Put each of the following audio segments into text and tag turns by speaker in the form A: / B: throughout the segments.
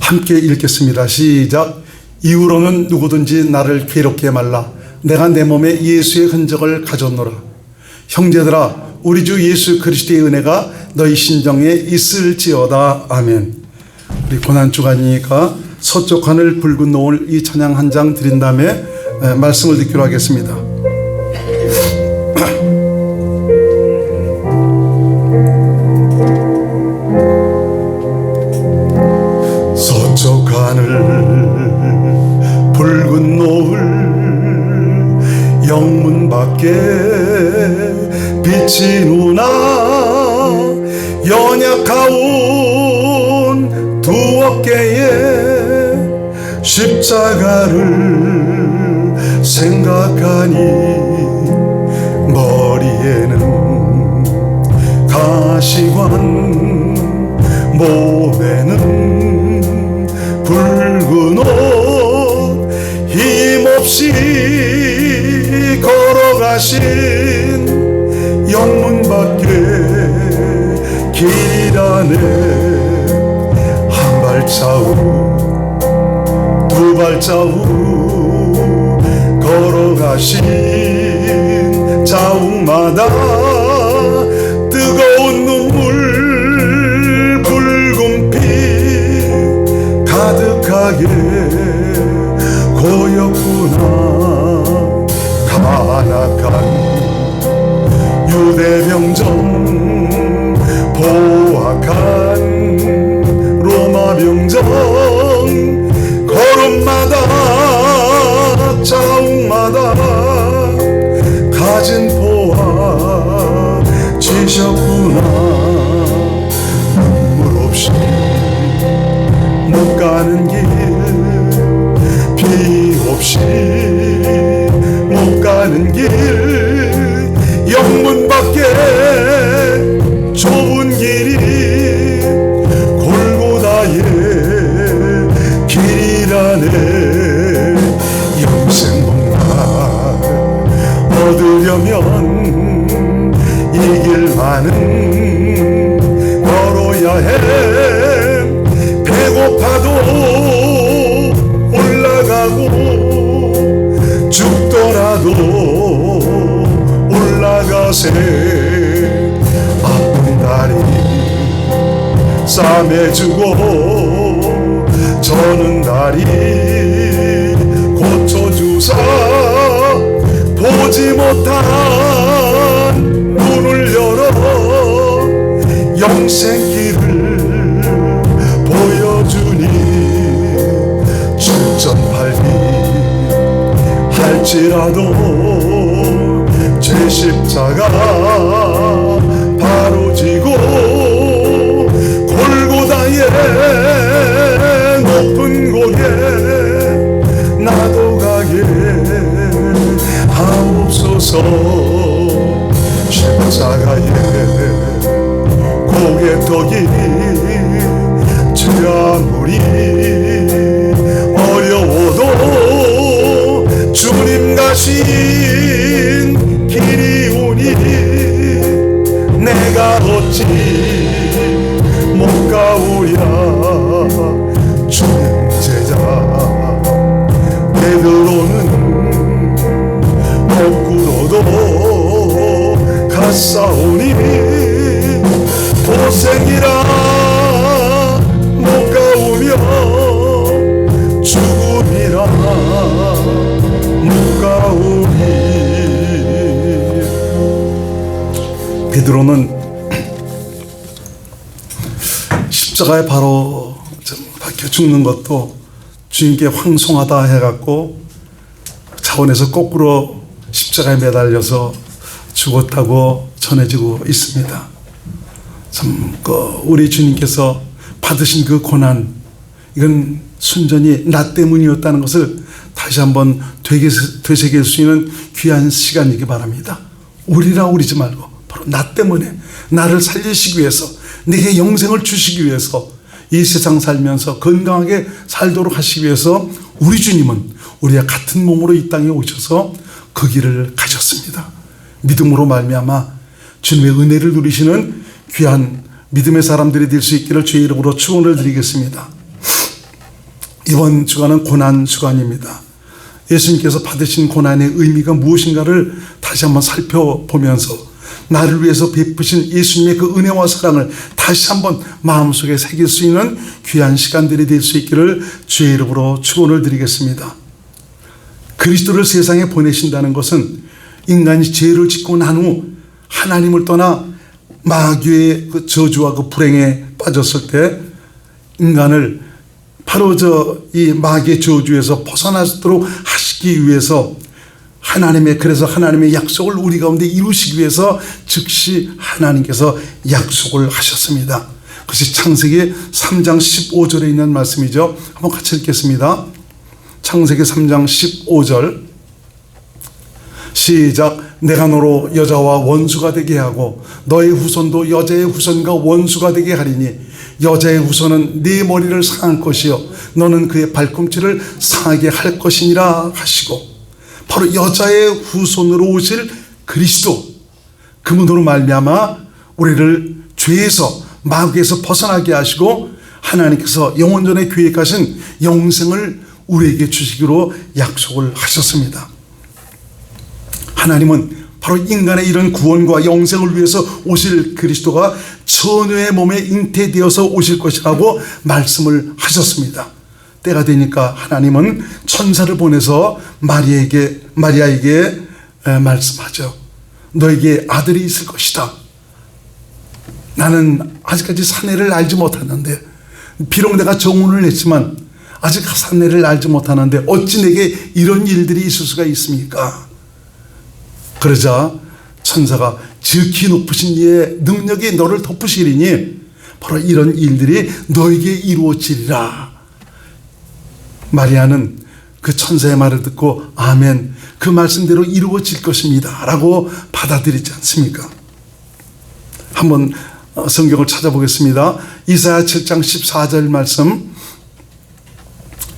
A: 함께 읽겠습니다. 시작. 이후로는 누구든지 나를 괴롭게 말라. 내가 내 몸에 예수의 흔적을 가졌노라. 형제들아, 우리 주 예수 그리스도의 은혜가 너희 신정에 있을지어다. 아멘. 우리 고난주간이니까 서쪽 하늘 붉은 노을 이 찬양 한 장 드린 다음에 말씀을 듣기로 하겠습니다. 서쪽 하늘 붉은 노을 영문 밖에 비치누나 연약하온 두 어깨에 십자가를 생각하니 머리에는 가시관 몸에는 붉은 옷 힘없이 걸어가신 영문 밖에 길 안에 한 발자국 두 발자국 걸어가신 자욱마다 뜨거운 눈물 붉은 피 가득하게 고였구나. 간악한 유대병정 포악한 로마 병정 걸음마다 자욱마다 가진 포와 지셨구나. 눈물 없이 못 가는 길 비 없이 못 가는 길 영문 밖에 좁은 길이 골고다의 길이라네. 영생 복날 얻으려면 이 길만은 걸어야 해. 배고파도 올라가고 죽더라도 올라가세. 아픈 다리 싸매주고 저는 다리 고쳐주사 보지 못한 눈을 열어 영생길을 보여주니 출전팔기 할지라도 제 십자가 바로 지고 골고다의 높은 곳에 나도 가게 하옵소서. 십자가에 고개떡이 제 아무리 어려워도 주님 가신 길이 오니 내가 어찌 못 가오랴. 주님 제자 베드로는 거꾸로도 갔사오니 고생이라 못 가오며 죽음이라 못 가오니. 베드로는 십자가에 바로 박혀 죽는 것도 주님께 황송하다 해갖고 차원에서 거꾸로 십자가에 매달려서 죽었다고 전해지고 있습니다. 참 우리 주님께서 받으신 그 고난, 이건 순전히 나 때문이었다는 것을 다시 한번 되새길 수 있는 귀한 시간이기 바랍니다. 우리라 우리지 말고 바로 나 때문에, 나를 살리시기 위해서, 내게 영생을 주시기 위해서, 이 세상 살면서 건강하게 살도록 하시기 위해서 우리 주님은 우리와 같은 몸으로 이 땅에 오셔서 그 길을 가셨습니다. 믿음으로 말미암아 주님의 은혜를 누리시는 귀한 믿음의 사람들이 될 수 있기를 주의 이름으로 축원을 드리겠습니다. 이번 주간은 고난 주간입니다. 예수님께서 받으신 고난의 의미가 무엇인가를 다시 한번 살펴보면서 나를 위해서 베푸신 예수님의 그 은혜와 사랑을 다시 한번 마음속에 새길 수 있는 귀한 시간들이 될 수 있기를 주의 이름으로 축원을 드리겠습니다. 그리스도를 세상에 보내신다는 것은 인간이 죄를 짓고 난 후 하나님을 떠나 마귀의 그 저주와 그 불행에 빠졌을 때 인간을 바로 이 마귀의 저주에서 벗어나도록 하시기 위해서 그래서 하나님의 약속을 우리 가운데 이루시기 위해서 즉시 하나님께서 약속을 하셨습니다. 그것이 창세기 3장 15절에 있는 말씀이죠. 한번 같이 읽겠습니다. 창세기 3장 15절 시작. 내가 너로 여자와 원수가 되게 하고 너의 후손도 여자의 후손과 원수가 되게 하리니 여자의 후손은 네 머리를 상할 것이요 너는 그의 발꿈치를 상하게 할 것이니라 하시고, 바로 여자의 후손으로 오실 그리스도, 그분으로 말미암아 우리를 죄에서 마귀에서 벗어나게 하시고 하나님께서 영원전에 계획하신 영생을 우리에게 주시기로 약속을 하셨습니다. 하나님은 바로 인간의 이런 구원과 영생을 위해서 오실 그리스도가 처녀의 몸에 잉태되어서 오실 것이라고 말씀을 하셨습니다. 때가 되니까 하나님은 천사를 보내서 마리아에게 말씀하죠. 너에게 아들이 있을 것이다. 나는 아직까지 사내를 알지 못하는데, 비록 내가 정혼을 했지만 아직 사내를 알지 못하는데 어찌 내게 이런 일들이 있을 수가 있습니까? 그러자 천사가 지극히 높으신 이의 능력이 너를 덮으시리니 바로 이런 일들이 너에게 이루어지리라. 마리아는 그 천사의 말을 듣고 아멘, 그 말씀대로 이루어질 것입니다 라고 받아들이지 않습니까? 한번 성경을 찾아보겠습니다. 이사야 7장 14절 말씀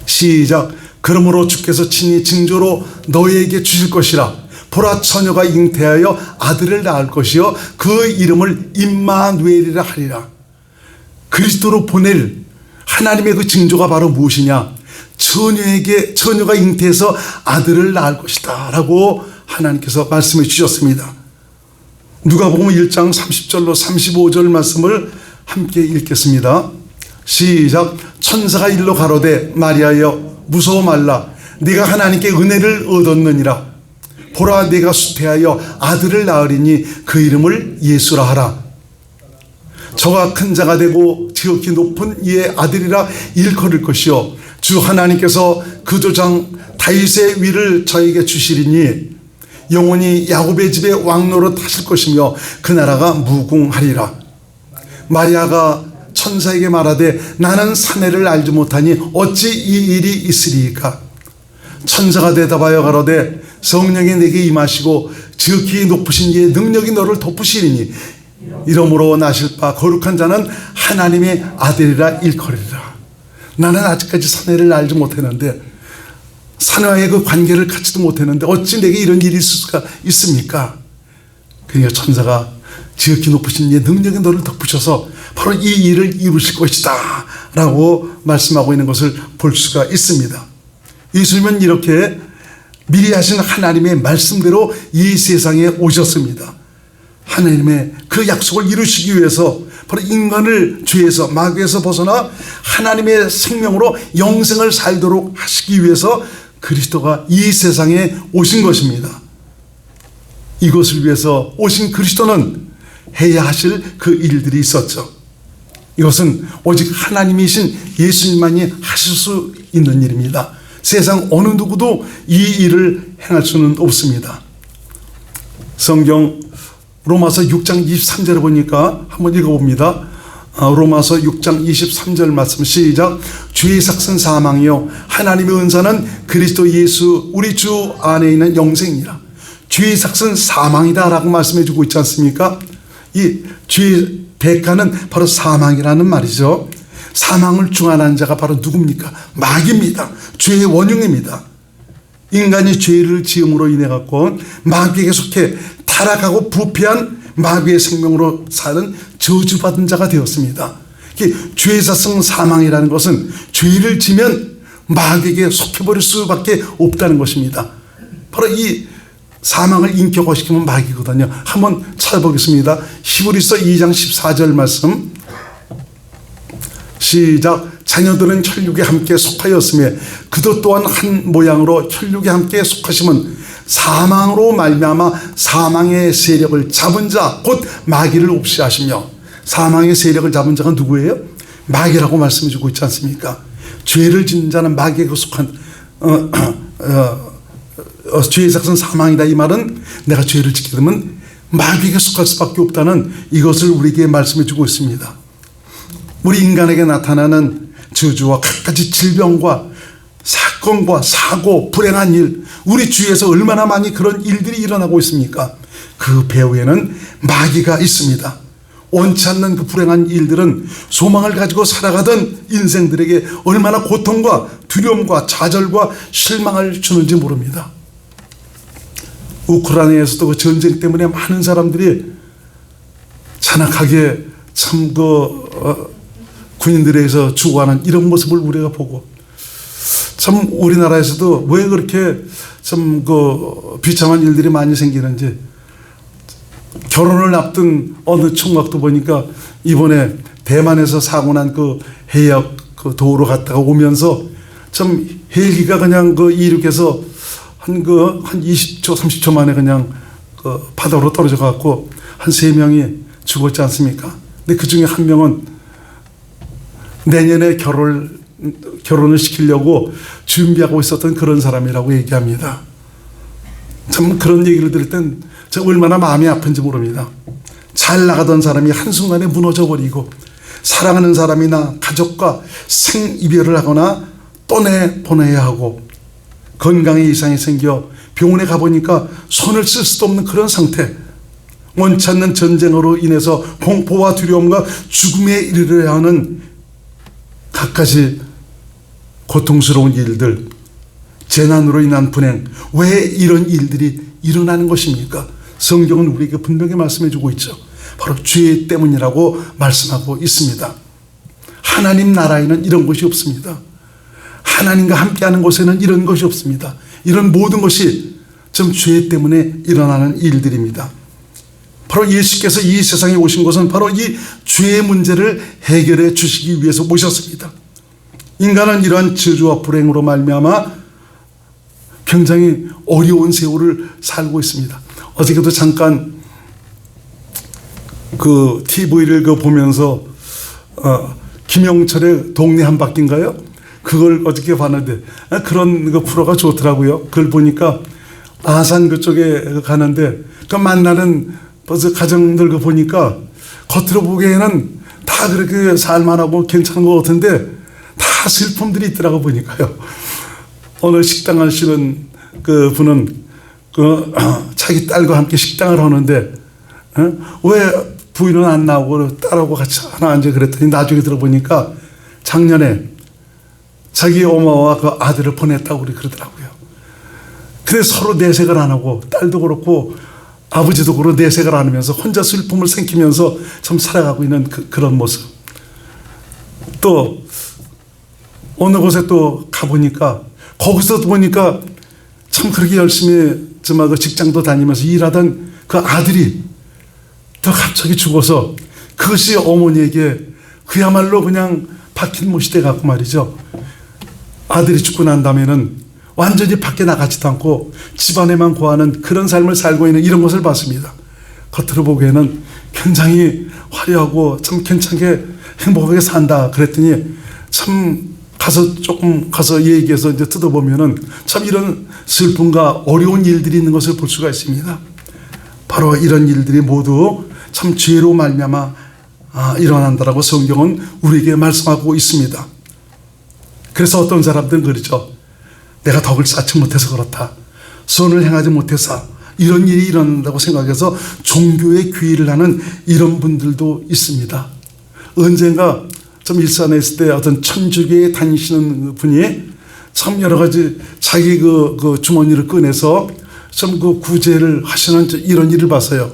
A: 시작. 그러므로 주께서 친히 징조로 너희에게 주실 것이라. 보라, 처녀가 잉태하여 아들을 낳을 것이요 그 이름을 임마누엘이라 하리라. 그리스도로 보낼 하나님의 그 징조가 바로 무엇이냐? 처녀가 잉태해서 아들을 낳을 것이다 라고 하나님께서 말씀해 주셨습니다. 누가복음 1장 30절로 35절 말씀을 함께 읽겠습니다. 시작. 천사가 일러 가로되 마리아여 무서워 말라. 네가 하나님께 은혜를 얻었느니라. 보라, 네가 수태하여 아들을 낳으리니 그 이름을 예수라 하라. 저가 큰 자가 되고 지극히 높은 이의 아들이라 일컬을 것이요 주 하나님께서 그 조상 다윗의 위를 저에게 주시리니 영원히 야곱의 집에 왕노릇 하실 것이며 그 나라가 무궁하리라. 마리아가 천사에게 말하되 나는 사내를 알지 못하니 어찌 이 일이 있으리이까? 천사가 대답하여 가로되 성령이 내게 임하시고 지극히 높으신 이의 능력이 너를 덮으시리니 이러므로 나실 바 거룩한 자는 하나님의 아들이라 일컬으리라. 나는 아직까지 사내를 알지 못했는데, 사내와의 그 관계를 갖지도 못했는데 어찌 내게 이런 일이 있을 수가 있습니까? 그러니까 천사가 지극히 높으신 이의 능력이 너를 덮으셔서 바로 이 일을 이루실 것이다 라고 말씀하고 있는 것을 볼 수가 있습니다. 예수님은 이렇게 미리 하신 하나님의 말씀대로 이 세상에 오셨습니다. 하나님의 그 약속을 이루시기 위해서 바로 인간을 죄에서 마귀에서 벗어나 하나님의 생명으로 영생을 살도록 하시기 위해서 그리스도가 이 세상에 오신 것입니다. 이것을 위해서 오신 그리스도는 해야 하실 그 일들이 있었죠. 이것은 오직 하나님이신 예수님만이 하실 수 있는 일입니다. 세상 어느 누구도 이 일을 행할 수는 없습니다. 성경 로마서 6장 23절에 보니까 한번 읽어봅니다. 로마서 6장 23절 말씀 시작. 죄의 삭은 사망이요 하나님의 은사는 그리스도 예수 우리 주 안에 있는 영생이라. 죄의 삭은 사망이다 라고 말씀해 주고 있지 않습니까? 이 죄의 대가는 바로 사망이라는 말이죠. 사망을 중환한 자가 바로 누굽니까? 마귀입니다. 죄의 원흉입니다. 인간이 죄를 지음으로 인해 갖고 마귀에게 속해 타락하고 부패한 마귀의 생명으로 사는 저주받은 자가 되었습니다. 죄의 사성 사망이라는 것은 죄를 지면 마귀에게 속해버릴 수밖에 없다는 것입니다. 바로 이 사망을 인격화시키면 마귀거든요. 한번 찾아보겠습니다. 히브리서 2장 14절 말씀 시작. 자녀들은 혈육에 함께 속하였으며 그도 또한 한 모양으로 혈육에 함께 속하심은 사망으로 말미암아 사망의 세력을 잡은 자 곧 마귀를 없이 하시며, 사망의 세력을 잡은 자가 누구예요? 마귀라고 말씀해 주고 있지 않습니까? 죄를 짓는 자는 마귀에게 속한 죄의 삭은 사망이다. 이 말은 내가 죄를 짓게 되면 마귀에게 속할 수밖에 없다는 이것을 우리에게 말씀해 주고 있습니다. 우리 인간에게 나타나는 저주와 갖가지 질병과 사건과 사고, 불행한 일, 우리 주위에서 얼마나 많이 그런 일들이 일어나고 있습니까? 그 배후에는 마귀가 있습니다. 원치 않는 그 불행한 일들은 소망을 가지고 살아가던 인생들에게 얼마나 고통과 두려움과 좌절과 실망을 주는지 모릅니다. 우크라이나에서도 그 전쟁 때문에 많은 사람들이 잔악하게 참 군인들에게서 죽어가는 이런 모습을 우리가 보고, 참 우리나라에서도 왜 그렇게 참 비참한 일들이 많이 생기는지, 결혼을 앞둔 어느 총각도 보니까 이번에 대만에서 사고 난 그 해역 그 도로 갔다가 오면서 참 헬기가 그냥 이륙해서 한 20초 30초 만에 그냥 바다로 떨어져 갖고 한 3명이 죽었지 않습니까? 근데 그 중에 한 명은 내년에 결혼을 시키려고 준비하고 있었던 그런 사람이라고 얘기합니다. 참 그런 얘기를 들을 땐 저 얼마나 마음이 아픈지 모릅니다. 잘 나가던 사람이 한순간에 무너져 버리고, 사랑하는 사람이나 가족과 생이별을 하거나 떠내보내야 하고, 건강에 이상이 생겨 병원에 가보니까 손을 쓸 수도 없는 그런 상태, 원치 않는 전쟁으로 인해서 공포와 두려움과 죽음에 이르러야 하는 갖가지 고통스러운 일들, 재난으로 인한 불행, 왜 이런 일들이 일어나는 것입니까? 성경은 우리에게 분명히 말씀해 주고 있죠. 바로 죄 때문이라고 말씀하고 있습니다. 하나님 나라에는 이런 것이 없습니다. 하나님과 함께하는 곳에는 이런 것이 없습니다. 이런 모든 것이 좀 죄 때문에 일어나는 일들입니다. 바로 예수께서 이 세상에 오신 것은 바로 이 죄의 문제를 해결해 주시기 위해서 오셨습니다. 인간은 이러한 저주와 불행으로 말미암아 굉장히 어려운 세월을 살고 있습니다. 어저께도 잠깐 그 TV를 보면서 김영철의 동네 한 바퀴인가요? 그걸 어저께 봤는데 그런 그 프로가 좋더라고요. 그걸 보니까 아산 그쪽에 가는데 그 만나는 벌써 가정들 그 보니까 겉으로 보기에는 다 그렇게 살만하고 괜찮은 것 같은데 다 슬픔들이 있더라고 보니까요. 어느 식당 하시는 그 분은 자기 딸과 함께 식당을 하는데 왜 부인은 안 나오고 딸하고 같이 하나 앉아 그랬더니 나중에 들어보니까 작년에 자기 엄마와 그 아들을 보냈다고 그러더라고요. 그래서 서로 내색을 안 하고 딸도 그렇고 아버지도 그렇고 내색을 안 하면서 혼자 슬픔을 삼키면서 참 살아가고 있는 그런 모습. 또 어느 곳에 또 가보니까 거기서 보니까 참 그렇게 열심히 그 직장도 다니면서 일하던 그 아들이 또 갑자기 죽어서 그것이 어머니에게 그야말로 그냥 박힌 못이 돼갖고 말이죠. 아들이 죽고 난 다음에는 완전히 밖에 나가지도 않고 집안에만 거하는 그런 삶을 살고 있는 이런 것을 봤습니다. 겉으로 보기에는 굉장히 화려하고 참 괜찮게 행복하게 산다 그랬더니 참 가서 얘기해서 이제 뜯어보면은 참 이런 슬픔과 어려운 일들이 있는 것을 볼 수가 있습니다. 바로 이런 일들이 모두 참 죄로 말미암아 일어난다라고 성경은 우리에게 말씀하고 있습니다. 그래서 어떤 사람들은 그러죠. 내가 덕을 쌓지 못해서 그렇다. 선을 행하지 못해서 이런 일이 일어난다고 생각해서 종교에 귀의를 하는 이런 분들도 있습니다. 언젠가 좀 일산에 있을 때 어떤 천주교에 다니시는 분이 참 여러 가지 자기 그 주머니를 꺼내서 좀 그 구제를 하시는 이런 일을 봤어요.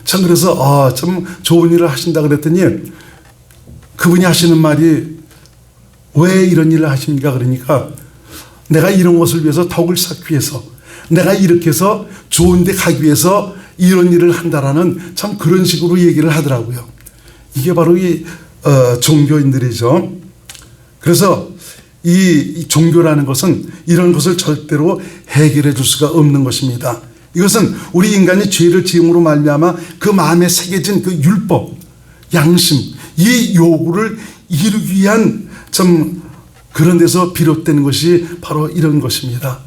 A: 참 그래서 참 좋은 일을 하신다 그랬더니 그분이 하시는 말이 왜 이런 일을 하십니까? 그러니까 내가 이런 것을 위해서 덕을 쌓기 위해서, 내가 이렇게 해서 좋은 데 가기 위해서 이런 일을 한다라는 참 그런 식으로 얘기를 하더라고요. 이게 바로 이 종교인들이죠. 그래서 이 종교라는 것은 이런 것을 절대로 해결해 줄 수가 없는 것입니다. 이것은 우리 인간이 죄를 지음으로 말미암아 그 마음에 새겨진 그 율법, 양심, 이 요구를 이루기 위한 좀 그런 데서 비롯되는 것이 바로 이런 것입니다.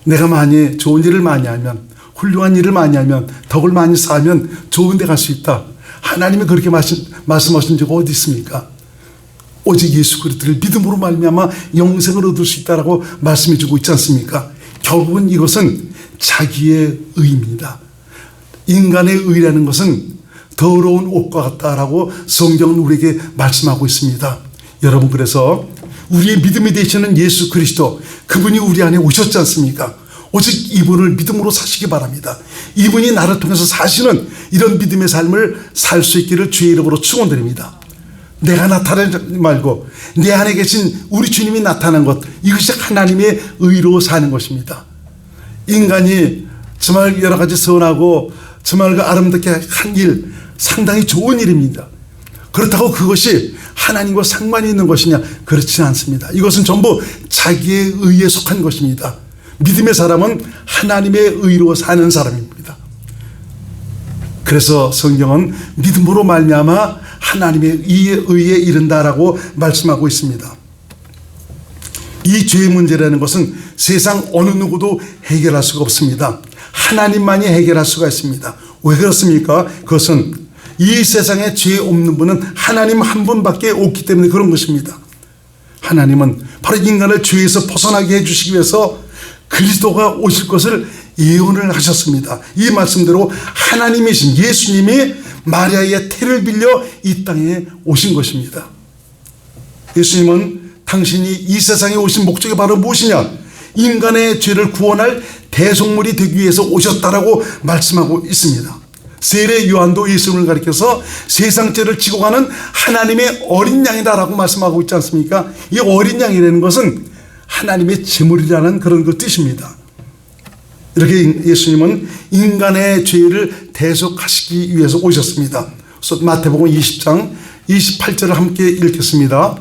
A: 내가 많이 좋은 일을 많이 하면, 훌륭한 일을 많이 하면, 덕을 많이 쌓으면 좋은 데 갈 수 있다. 하나님이 그렇게 말씀하신 적 어디 있습니까? 오직 예수 그리스도를 믿음으로 말미암아 영생을 얻을 수 있다라고 말씀해 주고 있지 않습니까? 결국은 이것은 자기의 의입니다. 인간의 의라는 것은 더러운 옷과 같다라고 성경은 우리에게 말씀하고 있습니다. 여러분, 그래서 우리의 믿음이 되시는 예수 그리스도, 그분이 우리 안에 오셨지 않습니까? 오직 이분을 믿음으로 사시기 바랍니다. 이분이 나를 통해서 사시는 이런 믿음의 삶을 살 수 있기를 주의 이름으로 축원드립니다. 내가 나타나지 말고 내 안에 계신 우리 주님이 나타난 것, 이것이 하나님의 의로 사는 것입니다. 인간이 정말 여러 가지 선하고 정말 그 아름답게 한 일, 상당히 좋은 일입니다. 그렇다고 그것이 하나님과 상관이 있는 것이냐? 그렇지 않습니다. 이것은 전부 자기의 의에 속한 것입니다. 믿음의 사람은 하나님의 의로 사는 사람입니다. 그래서 성경은 믿음으로 말미암아 하나님의 의에 이른다라고 말씀하고 있습니다. 이 죄의 문제라는 것은 세상 어느 누구도 해결할 수가 없습니다. 하나님만이 해결할 수가 있습니다. 왜 그렇습니까? 그것은 이 세상에 죄 없는 분은 하나님 한 분밖에 없기 때문에 그런 것입니다. 하나님은 바로 인간을 죄에서 벗어나게 해주시기 위해서 그리스도가 오실 것을 예언을 하셨습니다. 이 말씀대로 하나님이신 예수님이 마리아의 태를 빌려 이 땅에 오신 것입니다. 예수님은 당신이 이 세상에 오신 목적이 바로 무엇이냐? 인간의 죄를 구원할 대속물이 되기 위해서 오셨다라고 말씀하고 있습니다. 세례 요한도 예수님을 가리켜서 세상 죄를 지고 가는 하나님의 어린 양이다라고 말씀하고 있지 않습니까? 이 어린 양이라는 것은 하나님의 제물이라는 그런 그 뜻입니다. 이렇게 예수님은 인간의 죄를 대속하시기 위해서 오셨습니다. 그래서 마태복음 20장 28절을 함께 읽겠습니다.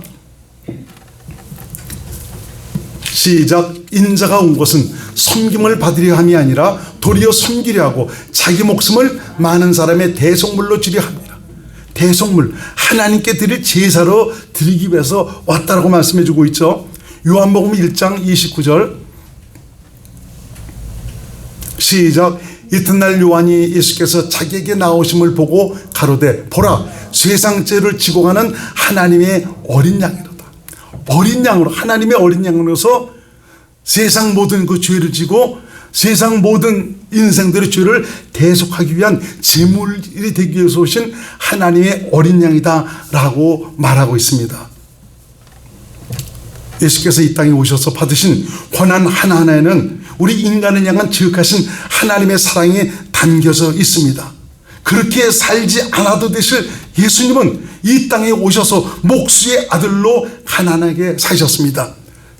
A: 시작. 인자가 온 것은 섬김을 받으려 함이 아니라 도리어 섬기려 하고 자기 목숨을 많은 사람의 대속물로 주려 합니다. 대속물, 하나님께 드릴 제사로 드리기 위해서 왔다라고 말씀해 주고 있죠. 요한복음 1장 29절 시작. 이튿날 요한이 예수께서 자기에게 나오심을 보고 가로되 보라, 세상 죄를 지고 가는 하나님의 어린 양이로다. 어린 양으로, 하나님의 어린 양으로서 세상 모든 그 죄를 지고 세상 모든 인생들의 죄를 대속하기 위한 제물이 되기 위해서 오신 하나님의 어린 양이다라고 말하고 있습니다. 예수께서 이 땅에 오셔서 받으신 고난 하나하나에는 우리 인간을 향한 지극하신 하나님의 사랑이 담겨져 있습니다. 그렇게 살지 않아도 되실 예수님은 이 땅에 오셔서 목수의 아들로 가난하게 사셨습니다.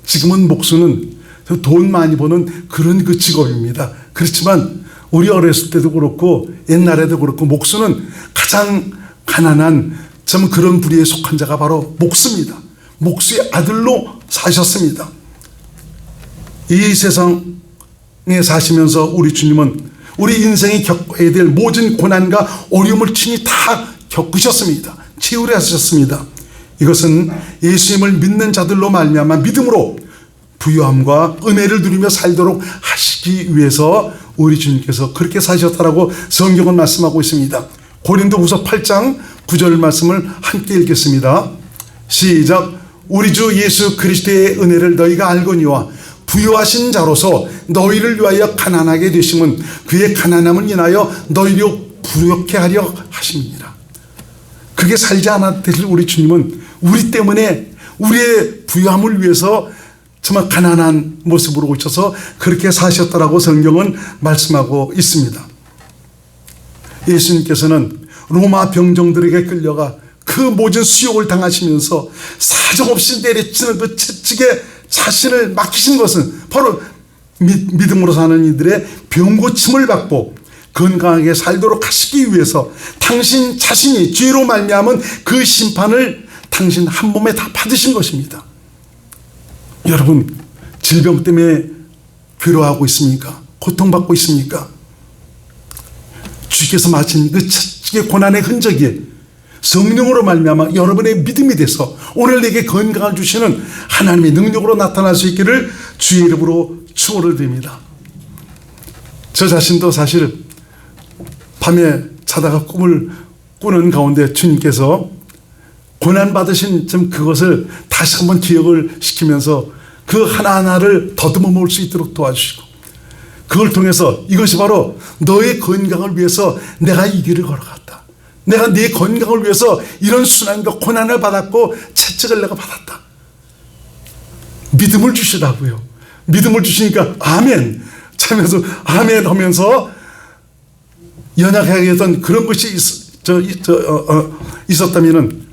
A: 지금은 목수는 돈 많이 버는 그런 그 직업입니다. 그렇지만 우리 어렸을 때도 그렇고 옛날에도 그렇고 목수는 가장 가난한 참 그런 부류에 속한 자가 바로 목수입니다. 목수의 아들로 사셨습니다. 이 세상에 사시면서 우리 주님은 우리 인생이 겪어야 될 모든 고난과 어려움을 친히 다 겪으셨습니다. 치유하셨습니다. 이것은 예수님을 믿는 자들로 말미암아 믿음으로 부유함과 은혜를 누리며 살도록 하시기 위해서 우리 주님께서 그렇게 사셨다라고 성경은 말씀하고 있습니다. 고린도후서 8장 9절 말씀을 함께 읽겠습니다. 시작. 우리 주 예수 그리스도의 은혜를 너희가 알거니와 부유하신 자로서 너희를 위하여 가난하게 되심은 그의 가난함을 인하여 너희로 부유케 하려 하십니다. 그게 살지 않아도 되실 우리 주님은 우리 때문에 우리의 부유함을 위해서 정말 가난한 모습으로 오셔서 그렇게 사셨다라고 성경은 말씀하고 있습니다. 예수님께서는 로마 병정들에게 끌려가 그 모든 수욕을 당하시면서 사정없이 내리치는 그 채찍에 자신을 맡기신 것은 바로 믿음으로 사는 이들의 병고침을 받고 건강하게 살도록 하시기 위해서 당신 자신이 죄로 말미암은 그 심판을 당신 한 몸에 다 받으신 것입니다. 여러분, 질병 때문에 괴로워하고 있습니까? 고통받고 있습니까? 주께서 마친 그 첫째 고난의 흔적이 성령으로 말미암아 여러분의 믿음이 돼서 오늘 내게 건강을 주시는 하나님의 능력으로 나타날 수 있기를 주의 이름으로 축원을 드립니다. 저 자신도 사실 밤에 자다가 꿈을 꾸는 가운데 주님께서 고난받으신 그것을 다시 한번 기억을 시키면서 그 하나하나를 더듬어 모을 수 있도록 도와주시고, 그걸 통해서 이것이 바로 너의 건강을 위해서 내가 이 길을 걸어갔다, 내가 네 건강을 위해서 이런 순환과 고난을 받았고 채찍을 내가 받았다, 믿음을 주시라고요. 믿음을 주시니까 아멘 차면서 아멘 하면서 연약하게 했던 그런 것이 있었다면은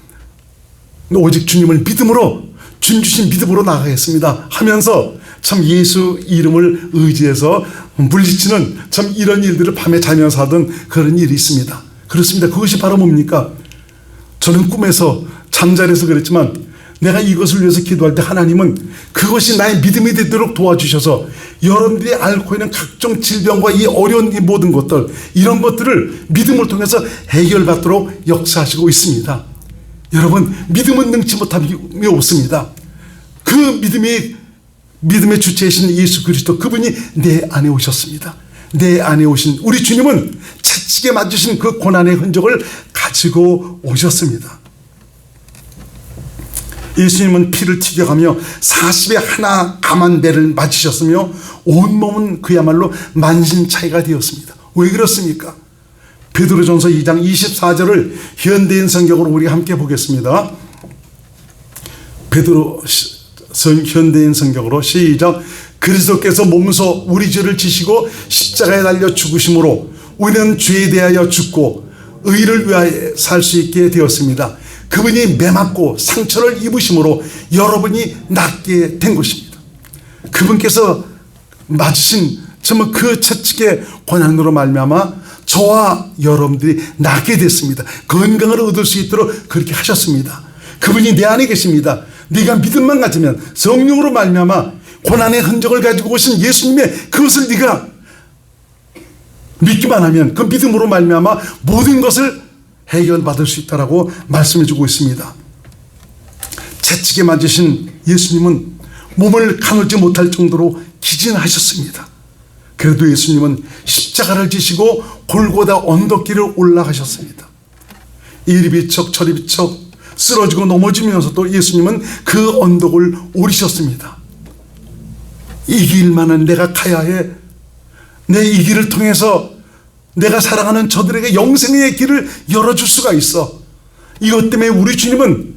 A: 오직 주님을 믿음으로, 주님 주신 믿음으로 나가겠습니다 하면서 참 예수 이름을 의지해서 물리치는 참 이런 일들을 밤에 자면서 하던 그런 일이 있습니다. 그렇습니다. 그것이 바로 뭡니까? 저는 꿈에서 잠자리에서 그랬지만 내가 이것을 위해서 기도할 때 하나님은 그것이 나의 믿음이 되도록 도와주셔서 여러분들이 앓고 있는 각종 질병과 이 어려운 이 모든 것들, 이런 것들을 믿음을 통해서 해결받도록 역사하시고 있습니다. 여러분, 믿음은 능치 못함이 없습니다. 그 믿음의 주체이신 예수 그리스도, 그분이 내 안에 오셨습니다. 내 안에 오신 우리 주님은 채찍에 맞으신 그 고난의 흔적을 가지고 오셨습니다. 예수님은 피를 튀겨가며 40에 하나 감한 배를 맞으셨으며 온몸은 그야말로 만신창이가 되었습니다. 왜 그렇습니까? 베드로전서 2장 24절을 현대인 성경으로 우리 함께 보겠습니다. 베드로 현대인 성경으로 시작. 그리스도께서 몸소 우리 죄를 지시고 십자가에 달려 죽으심으로 우리는 죄에 대하여 죽고 의를 위하여 살 수 있게 되었습니다. 그분이 매맞고 상처를 입으심으로 여러분이 낫게 된 것입니다. 그분께서 맞으신 정말 그 채찍의 고난으로 말미암아 저와 여러분들이 낫게 됐습니다. 건강을 얻을 수 있도록 그렇게 하셨습니다. 그분이 내 안에 계십니다. 네가 믿음만 가지면, 성령으로 말미암아 고난의 흔적을 가지고 오신 예수님의 그것을 네가 믿기만 하면 그 믿음으로 말미암아 모든 것을 해결받을 수 있다라고 말씀해 주고 있습니다. 채찍에 맞으신 예수님은 몸을 가누지 못할 정도로 기진하셨습니다. 그래도 예수님은 십자가를 지시고 골고다 언덕길을 올라가셨습니다. 이리 비척 저리 비척 쓰러지고 넘어지면서도 예수님은 그 언덕을 오르셨습니다. 이 길만은 내가 가야 해. 내 이 길을 통해서 내가 사랑하는 저들에게 영생의 길을 열어줄 수가 있어. 이것 때문에 우리 주님은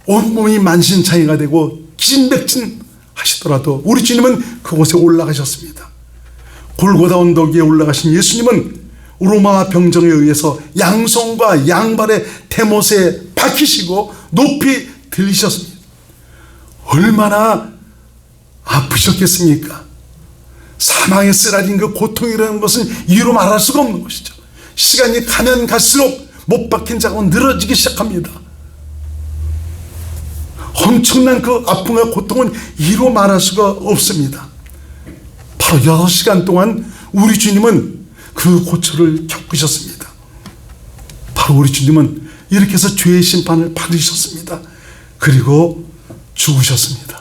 A: 온몸이 만신창이가 되고 기진맥진 하시더라도 우리 주님은 그곳에 올라가셨습니다. 골고다 언덕 위에 올라가신 예수님은 로마 병정에 의해서 양손과 양발의 대못에 박히시고 높이 들리셨습니다. 얼마나 아프셨겠습니까? 사망에 쓰라린 그 고통이라는 것은 이유로 말할 수가 없는 것이죠. 시간이 가면 갈수록 못 박힌 자가 늘어지기 시작합니다. 엄청난 그 아픔과 고통은 이유로 말할 수가 없습니다. 바로 6시간 동안 우리 주님은 그 고초를 겪으셨습니다. 바로 우리 주님은 이렇게 해서 죄의 심판을 받으셨습니다. 그리고 죽으셨습니다.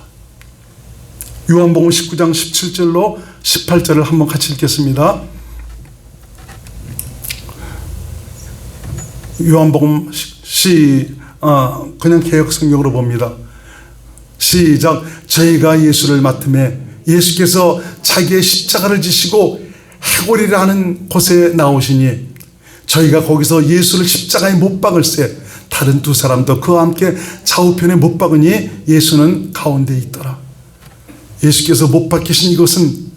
A: 요한복음 19장 17절로 18절을 한번 같이 읽겠습니다. 요한복음 그냥 개역성경으로 봅니다. 시작. 저희가 예수를 맡음에 예수께서 자기의 십자가를 지시고 해골이라는 곳에 나오시니 저희가 거기서 예수를 십자가에 못 박을새 다른 두 사람도 그와 함께 좌우편에 못 박으니 예수는 가운데 있더라. 예수께서 못 박히신 이것은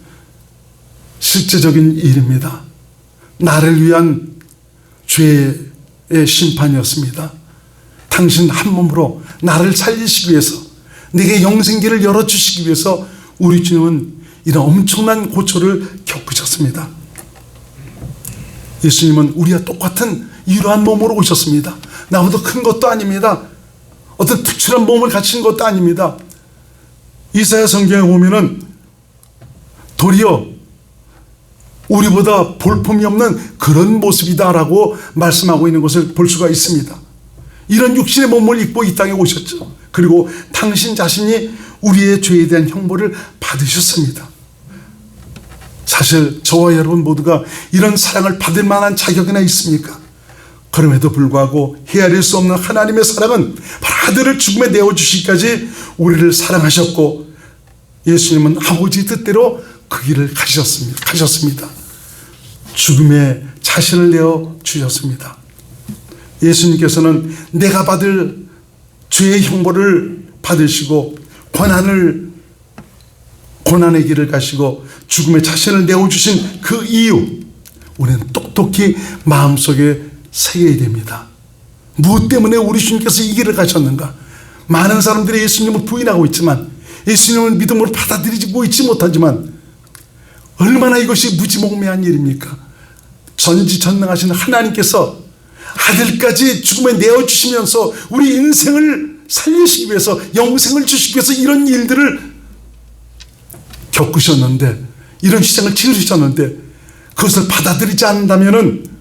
A: 실제적인 일입니다. 나를 위한 죄의 심판이었습니다. 당신 한 몸으로 나를 살리시기 위해서, 내게 영생길을 열어주시기 위해서 우리 주님은 이런 엄청난 고초를 겪으셨습니다. 예수님은 우리와 똑같은 이러한 몸으로 오셨습니다. 나보다 큰 것도 아닙니다. 어떤 특출한 몸을 갖춘 것도 아닙니다. 이사야 성경에 보면은 도리어 우리보다 볼품이 없는 그런 모습이다라고 말씀하고 있는 것을 볼 수가 있습니다. 이런 육신의 몸을 입고 이 땅에 오셨죠. 그리고 당신 자신이 우리의 죄에 대한 형벌을 받으셨습니다. 사실 저와 여러분 모두가 이런 사랑을 받을 만한 자격이나 있습니까? 그럼에도 불구하고 헤아릴 수 없는 하나님의 사랑은 바로 아들을 죽음에 내어주시기까지 우리를 사랑하셨고, 예수님은 아버지 뜻대로 그 길을 가셨습니다. 죽음에 자신을 내어주셨습니다. 예수님께서는 내가 받을 죄의 형벌을 받으시고 고난의 길을 가시고 죽음에 자신을 내어주신 그 이유, 우리는 똑똑히 마음속에 새겨야 됩니다. 무엇 때문에 우리 주님께서 이 길을 가셨는가? 많은 사람들이 예수님을 부인하고 있지만, 예수님을 믿음으로 받아들이고 있지 못하지만, 얼마나 이것이 무지몽매한 일입니까? 전지전능하신 하나님께서 아들까지 죽음에 내어주시면서 우리 인생을 살리시기 위해서, 영생을 주시기 위해서 이런 일들을 겪으셨는데, 이런 희생을 치르셨는데, 그것을 받아들이지 않는다면은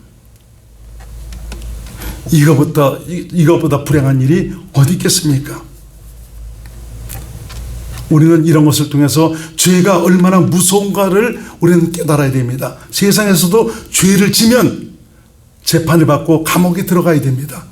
A: 이거보다 불행한 일이 어디 있겠습니까? 우리는 이런 것을 통해서 죄가 얼마나 무서운가를 우리는 깨달아야 됩니다. 세상에서도 죄를 지면 재판을 받고 감옥에 들어가야 됩니다.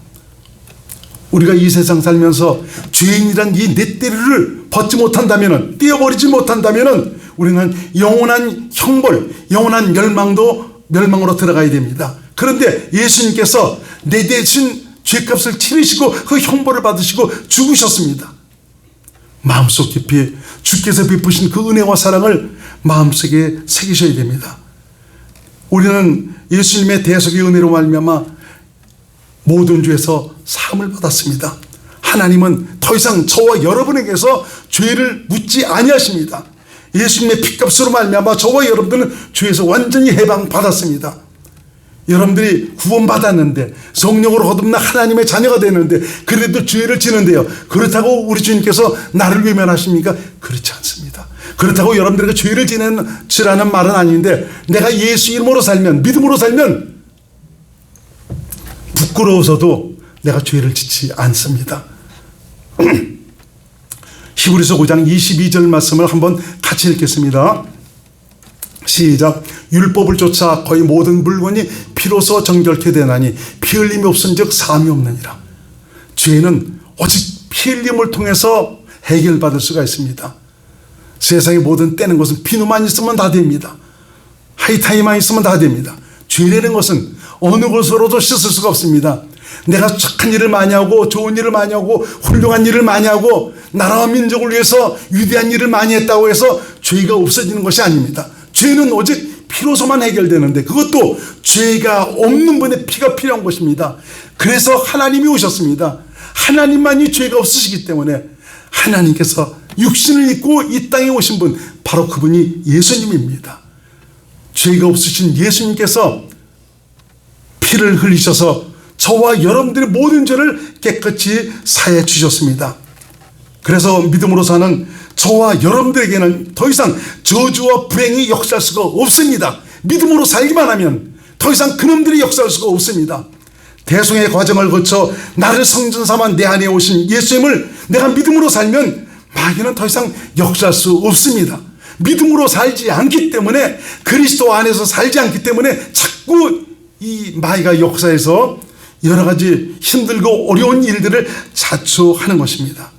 A: 우리가 이 세상 살면서 죄인이란 이 넷대리를 벗지 못한다면, 떼어버리지 못한다면 우리는 영원한 형벌, 영원한 멸망으로 들어가야 됩니다. 그런데 예수님께서 내 대신 죄값을 치르시고 그 형벌을 받으시고 죽으셨습니다. 마음속 깊이 주께서 베푸신 그 은혜와 사랑을 마음속에 새기셔야 됩니다. 우리는 예수님의 대속의 은혜로 말미암아 모든 죄에서 사함을 받았습니다. 하나님은 더 이상 저와 여러분에게서 죄를 묻지 아니하십니다. 예수님의 피값으로 말미암아 저와 여러분들은 죄에서 완전히 해방받았습니다. 여러분들이 구원받았는데, 성령으로 거듭나 하나님의 자녀가 되는데 그래도 죄를 지는데요, 그렇다고 우리 주님께서 나를 외면하십니까? 그렇지 않습니다. 그렇다고 여러분들에게 죄를 지라는 말은 아닌데, 내가 예수 이름으로 살면, 믿음으로 살면 부끄러워서도 내가 죄를 짓지 않습니다. 히브리서 5장 22절 말씀을 한번 같이 읽겠습니다. 시작. 율법을 쫓아 거의 모든 물건이 피로서 정결케 되나니 피 흘림이 없은즉 사함이 없느니라. 죄는 오직 피 흘림을 통해서 해결받을 수가 있습니다. 세상의 모든 떼는 것은 비누만 있으면 다 됩니다. 하이타이만 있으면 다 됩니다. 죄라는 것은 어느 것으로도 씻을 수가 없습니다. 내가 착한 일을 많이 하고 좋은 일을 많이 하고 훌륭한 일을 많이 하고 나라와 민족을 위해서 위대한 일을 많이 했다고 해서 죄가 없어지는 것이 아닙니다. 죄는 오직 피로서만 해결되는데, 그것도 죄가 없는 분의 피가 필요한 것입니다. 그래서 하나님이 오셨습니다. 하나님만이 죄가 없으시기 때문에 하나님께서 육신을 입고 이 땅에 오신 분, 바로 그분이 예수님입니다. 죄가 없으신 예수님께서 피를 흘리셔서 저와 여러분들의 모든 죄를 깨끗이 사해 주셨습니다. 그래서 믿음으로 사는 저와 여러분들에게는 더 이상 저주와 불행이 역사할 수가 없습니다. 믿음으로 살기만 하면 더 이상 그놈들이 역사할 수가 없습니다. 대속의 과정을 거쳐 나를 성전 삼아 내 안에 오신 예수님을 내가 믿음으로 살면 마귀는 더 이상 역사할 수 없습니다. 믿음으로 살지 않기 때문에, 그리스도 안에서 살지 않기 때문에 자꾸 이 마귀가 역사해서 여러 가지 힘들고 어려운 일들을 자초하는 것입니다.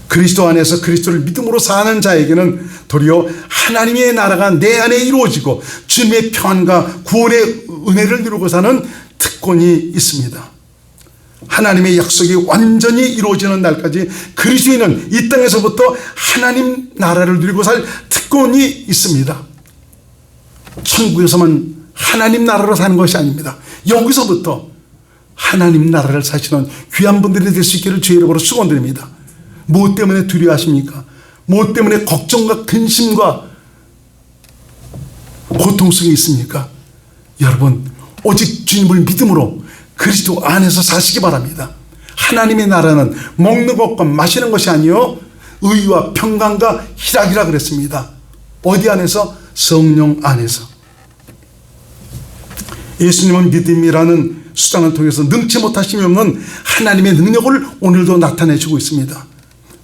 A: 그리스도 안에서 그리스도를 믿음으로 사는 자에게는 도리어 하나님의 나라가 내 안에 이루어지고 주님의 평안과 구원의 은혜를 누리고 사는 특권이 있습니다. 하나님의 약속이 완전히 이루어지는 날까지 그리스도인은 이 땅에서부터 하나님 나라를 누리고 살 특권이 있습니다. 천국에서만 하나님 나라로 사는 것이 아닙니다. 여기서부터 하나님 나라를 사시는 귀한 분들이 될 수 있기를 주의 이름으로 축원드립니다. 무엇 때문에 두려워하십니까? 무엇 때문에 걱정과 근심과 고통 속에 있습니까? 여러분, 오직 주님을 믿음으로 그리스도 안에서 사시기 바랍니다. 하나님의 나라는 먹는 것과 마시는 것이 아니요 의와 평강과 희락이라 그랬습니다. 어디 안에서? 성령 안에서. 예수님은 믿음이라는 수단을 통해서 능치 못하심이 없는 하나님의 능력을 오늘도 나타내주고 있습니다.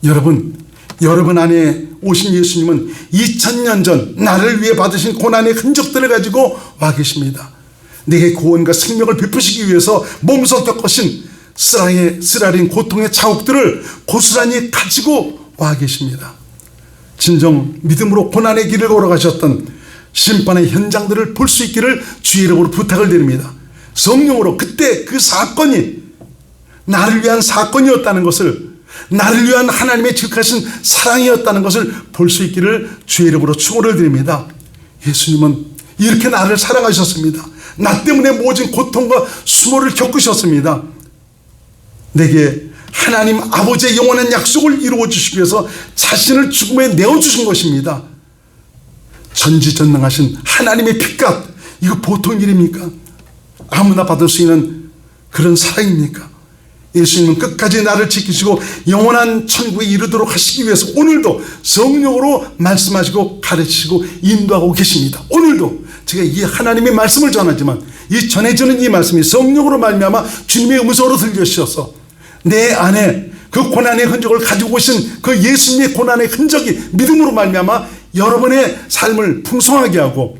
A: 여러분 안에 오신 예수님은 2000년 전 나를 위해 받으신 고난의 흔적들을 가지고 와 계십니다. 내게 구원과 생명을 베푸시기 위해서 몸소 겪으신 쓰라린 고통의 자국들을 고스란히 가지고 와 계십니다. 진정 믿음으로 고난의 길을 걸어가셨던 심판의 현장들을 볼 수 있기를 주의 이름으로 부탁을 드립니다. 성령으로 그때 그 사건이 나를 위한 사건이었다는 것을, 나를 위한 하나님의 지극하신 사랑이었다는 것을 볼 수 있기를 주의 이름으로 축원을 드립니다. 예수님은 이렇게 나를 사랑하셨습니다. 나 때문에 모진 고통과 수모를 겪으셨습니다. 내게 하나님 아버지의 영원한 약속을 이루어 주시기 위해서 자신을 죽음에 내어주신 것입니다. 전지전능하신 하나님의 피값, 이거 보통 일입니까? 아무나 받을 수 있는 그런 사랑입니까? 예수님은 끝까지 나를 지키시고 영원한 천국에 이르도록 하시기 위해서 오늘도 성령으로 말씀하시고 가르치시고 인도하고 계십니다. 오늘도 제가 이 하나님의 말씀을 전하지만 이 전해지는 이 말씀이 성령으로 말미암아 주님의 음성으로 들려주셔서 내 안에 그 고난의 흔적을 가지고 오신 그 예수님의 고난의 흔적이 믿음으로 말미암아 여러분의 삶을 풍성하게 하고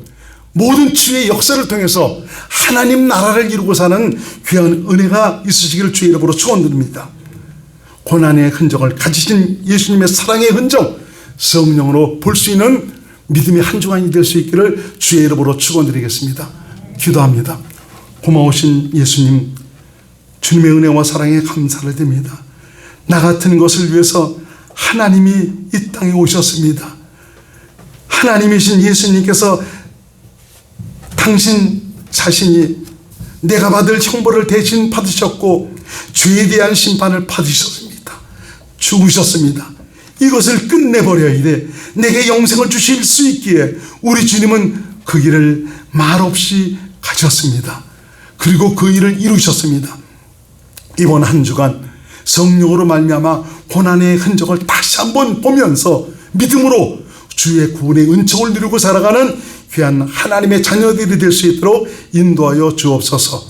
A: 모든 주의 역사를 통해서 하나님 나라를 이루고 사는 귀한 은혜가 있으시기를 주의 이름으로 축원드립니다. 고난의 흔적을 가지신 예수님의 사랑의 흔적, 성령으로 볼 수 있는 믿음의 한 주간이 될 수 있기를 주의 이름으로 축원드리겠습니다. 기도합니다. 고마우신 예수님, 주님의 은혜와 사랑에 감사를 드립니다. 나 같은 것을 위해서 하나님이 이 땅에 오셨습니다. 하나님이신 예수님께서 당신 자신이 내가 받을 형벌을 대신 받으셨고 죄에 대한 심판을 받으셨습니다. 죽으셨습니다. 이것을 끝내버려야 돼. 내게 영생을 주실 수 있기에 우리 주님은 그 길을 말없이 가셨습니다. 그리고 그 일을 이루셨습니다. 이번 한 주간 성령으로 말미암아 고난의 흔적을 다시 한번 보면서 믿음으로 주의 구원의 은총을 누리고 살아가는 귀한 하나님의 자녀들이 될 수 있도록 인도하여 주옵소서.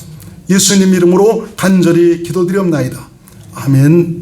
A: 예수님 이름으로 간절히 기도드리옵나이다. 아멘.